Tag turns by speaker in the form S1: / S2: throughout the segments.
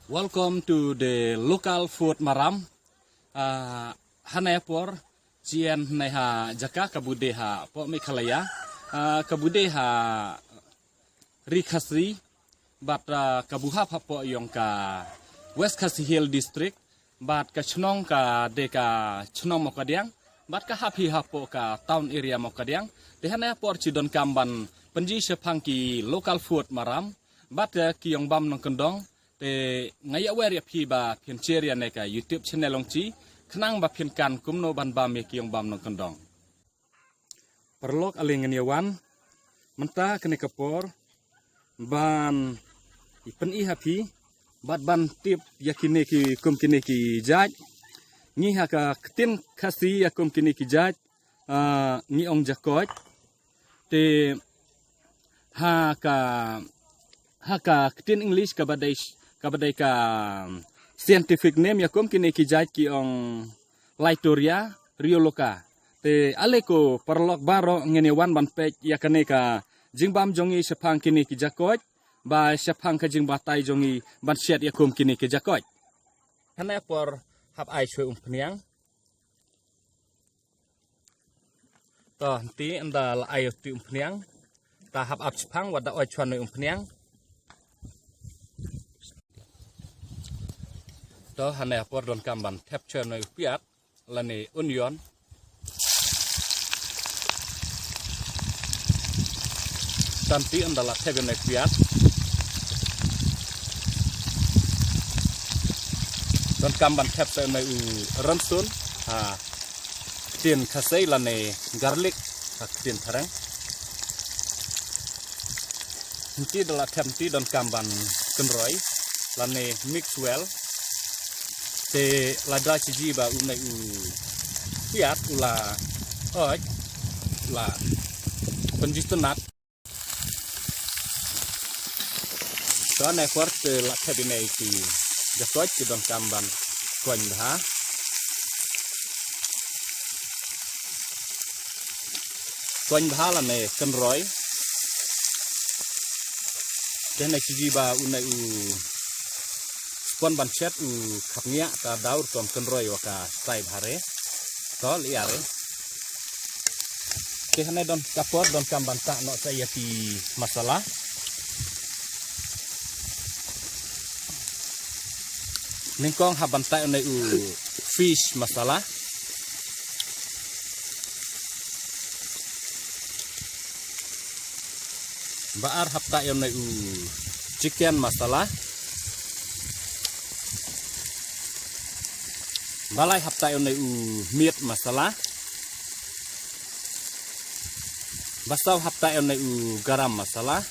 S1: Welcome to the local food Maram. Hanayapor, Cian Neha Jaka Kabudeha, Pok Mikalaya, Kabudeha Rikasri, but Kabuha Papo Yongka, West Kasi Hill District, but Kachnong ka deka Chnong Mokadiang, but Kahapi Hapo ka town area Mokadiang, the Hanayapor Chidon Kamban, Panji Shapanki, local food Maram, but Kiyong Bam Nongkondong. Te ngaya wari phi ba phian cheria ne ka YouTube channel long chi khnang ba phian kan kumno ban ba me kiong bam nong kandong perlok aling nganiawan menta kene kapor ban ipen I happy bat ban tip yakine ki kum kine ki jaj ni ha ka ktin khasi yakum kine ki jaj ni ong jakoj te ha ka ktin English ka badai ka scientific name yakum kini ki jaj ki ong Laitoria rioloka te aleko perlok baro ngene wan ban pek yakane ka jingbam jongi sepang kini ki jakoj ba sepang ka jingba tai jongi ban siat yakum kini ki jakoj hana por hap ai chwe pniang to ti anda la ai ti pniang ta hap ap sepang wada oi chwan pniang to hane por don kamban capture no piat lani onion tanti andala theben no piat don kamban capture no ramsun tin khasei lani garlic tin tharang inti dala themti don kamban kenroi lani mix well te ladra chiji ba unai piat ula oj la penjistunat to ne forte la kabinai ki jasoj ki don kamban koin ha koin ha la ne kenroi te ne chiji ba unai kon ban chat khapnya ka daur tom kenroi waka sai bhare to liare ke hane don kapor don kamban ta no saya pi masala ningkong haban ta ne fish masala baar hapta yon ne chicken masala balai hapta yon meat masala basau hapta yon garam masala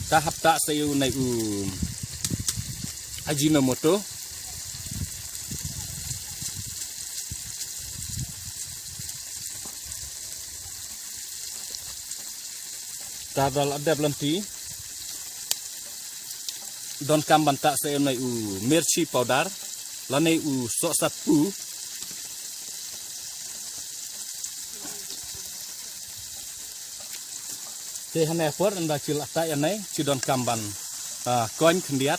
S1: ta hapta sayu nai ajinomoto ta dal ada blanti don kamban tak saya nai merci powder lanai sok satu te hane for anda cilak ta yanai ci don kamban koin kendiat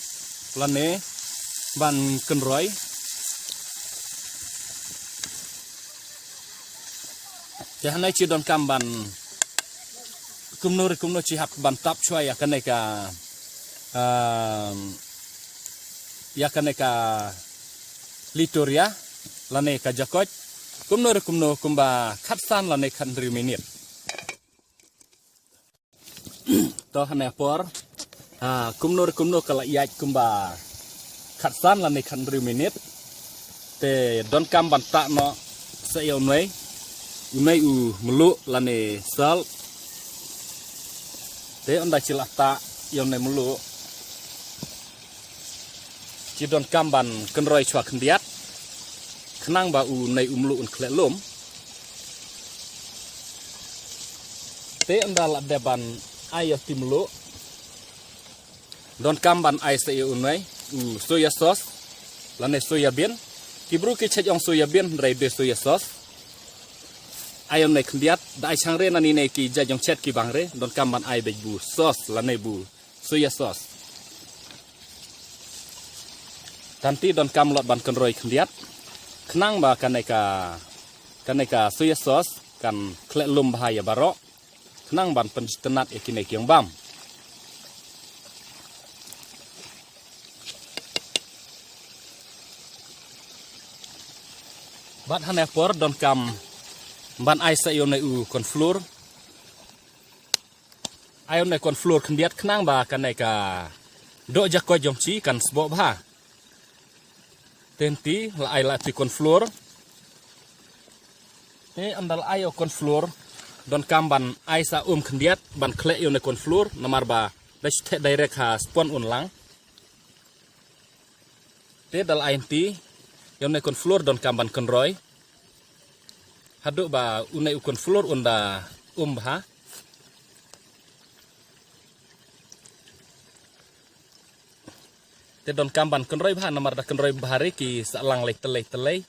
S1: lanai ban kenroi te hane ci don kamban kumno ci hap ban tap chwa ya kaneka yakaneka Laitoria lane ka jakoj kumno kumba khatsan lane khan 3 minute to hane por kumno kala yaj kumba khatsan lane khan 3 minute te don kam ban ta no sa yo noi unai melu lane sal te onda cilata yo ne melu Cidon kamban kenroi chwa kendiat kenang ba nai umlu un khle lom te andal deban ayo timlu don kamban ai se unai soya sauce lane soya bean kibru ki chejong soya bean rai be soya sauce ayam naik kendiat da ai changre nani ne ki jajong chat ki bangre don kam ban ai bu sauce la ne bu soya sauce tanti don kam lot ban konroi kendiat kenang ba kaneka soya sauce kan klek lum bahaya barok kenang ban penstenat ekine kiang bam bat hanepor don kam ban ai sa yon u konflur ayon ne konflur kendiat kenang ba kaneka do jako jongchi kan sbo ba tenti la ai la ti konflur andal ayo konflur don kam ban ai sa kendiat ban klek yon ne konflur namar ba da direct ha spon unlang te dal ainti yon ne konflur don kam ban konroi haduk ba unai ukon flor unda bah te don kamban konroi bah namar da konroi bahari ki salang lek telei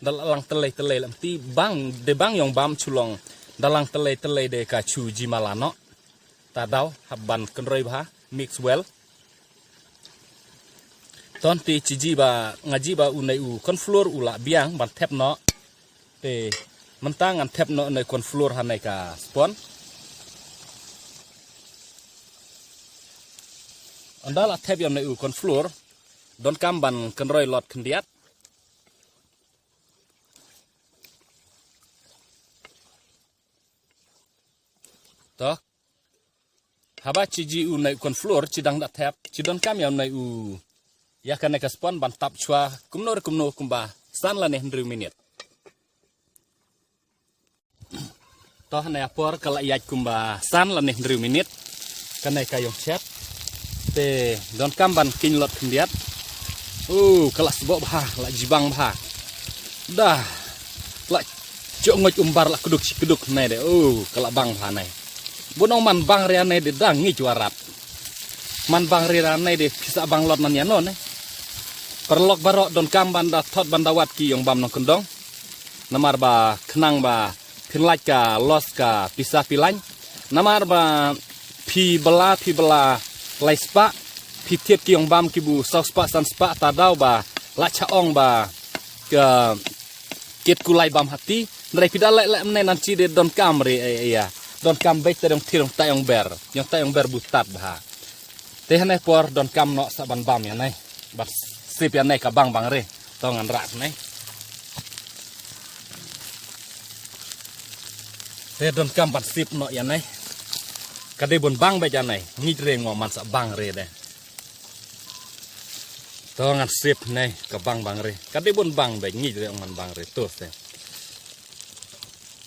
S1: dal alang telei lamti bang de bang yong bam chulong dalang telei de ka chu ji malano ta daw habban konroi bah mix well ton ti chiji ba ngaji ba unai u kon flor ula biang ban tep no te mentang an tep no ne kon flor hanai ka spon andala tep yon ne u kon flor don kamban konroi lot kendiat to haba ciji u ne kon flor cidang da tep cidon kam yon ne u ya kan ka spon ban tap chua kumno kumba san la ne 100 minit toh ne apor kala yaj kumba san la ne 100 minit kan ka yong chat te don kamban king lot kendiat kelas bo bah la jibang bah dah la jok ngoj umbar la keduk ne de kala bang bah ne bunong man bang ria ne de dang ngi juarat man bang ria ne de bisa bang lot nan ya non ne perlok barok don kamban da thot bandawat ki yong bam nong kendong namar ba kenang ba pinlaj ka los ka pisah pilañ namar ba pi bela lai spa pi tiet ki yong bam ki bu saus spa san spa ta daw ba la chaong ba ke ket kulai bam hati ndrai pidalek lek menen nanci de don kam re ya don kam bet te dong tirong tayong ber butat ba te hane por don kam no saban bam ya nai bas sip ya nai ka bang re tongan rat nai te don kam ban sip no ya nai kade bon bang ba ja nai ngit re ngoman sa bang re de tongan sip nai ka bang re kade bon bang ba ngit re ngoman bang re tos te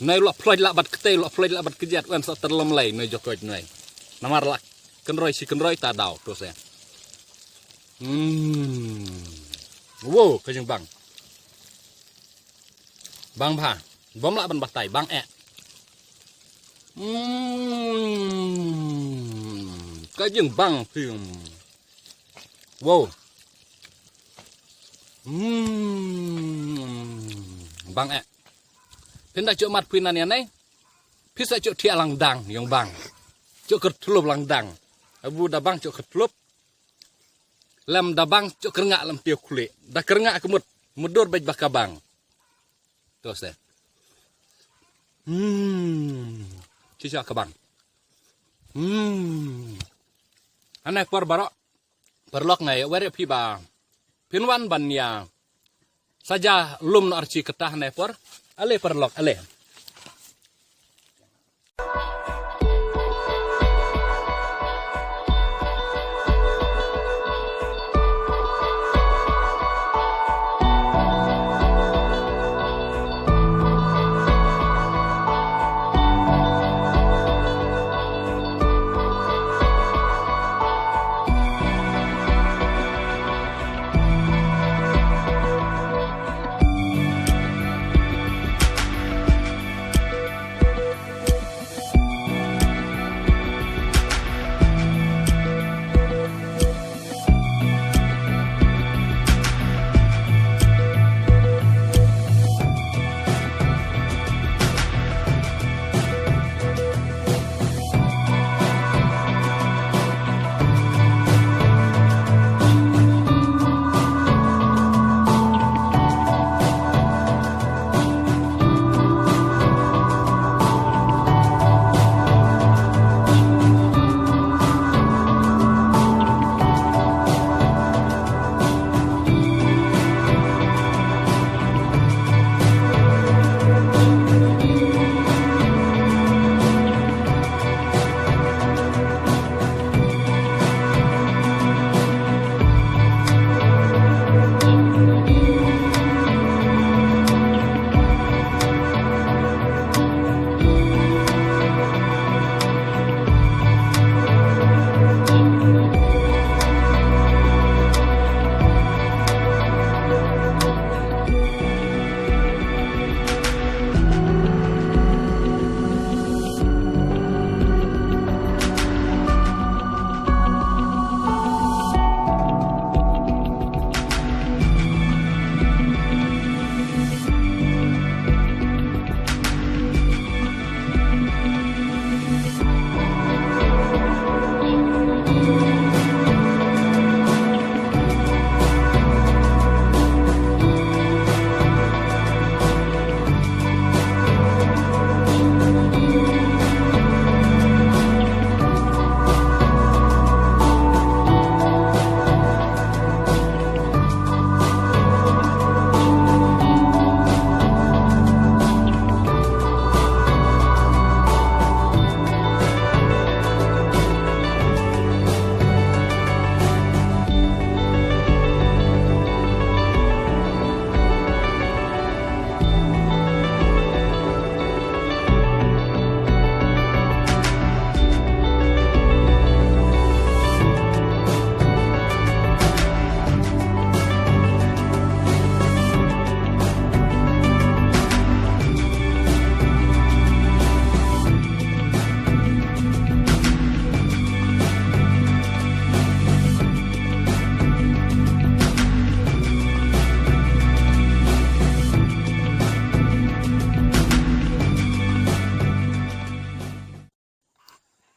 S1: nai lo ploj la bat kete lo ploj la bat kejat wan sa terlom lai nai jokoj nai namar la kenroi si kenroi ta daw tos te wow kejeng bang ba bom la ban batai bang kejeng bang film wow bang pindah cok mat pinan ya nai bisa cok tiak lang dang yang bang cok ketulup lang dang abu da bang cok ketulup lem da bang cok kerengak lem tiok kulit da kerengak kemut mudur bej baka bang terus deh cica ke bang anak por barok perlok ngai were pi ba pinwan ban ya saja lum no arci ketah nai por ale perlok ale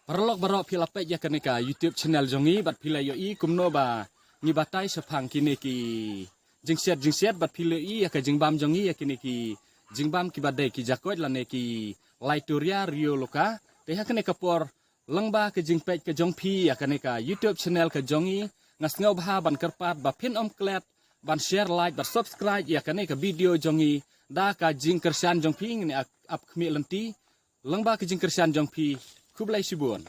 S1: Perlok barok pilapet ya kaneka YouTube channel jongi bat pilai yo i kumno ba ni batai sepang kini ki jingsiat bat pilai i ya ka jingbam jongi ya kini ki jingbam ki badai ki jakoi lane ki laituria rio loka teha kaneka por lengba ke jingpet ke jongpi ya kaneka YouTube channel ke jongi ngasngau bah ban kerpat ba pin klet ban share like ban subscribe ya kaneka video jongi da ka jing kersian jongpi ni ap khmi lenti lengba ke jing kersian jongpi Kublai Sibun.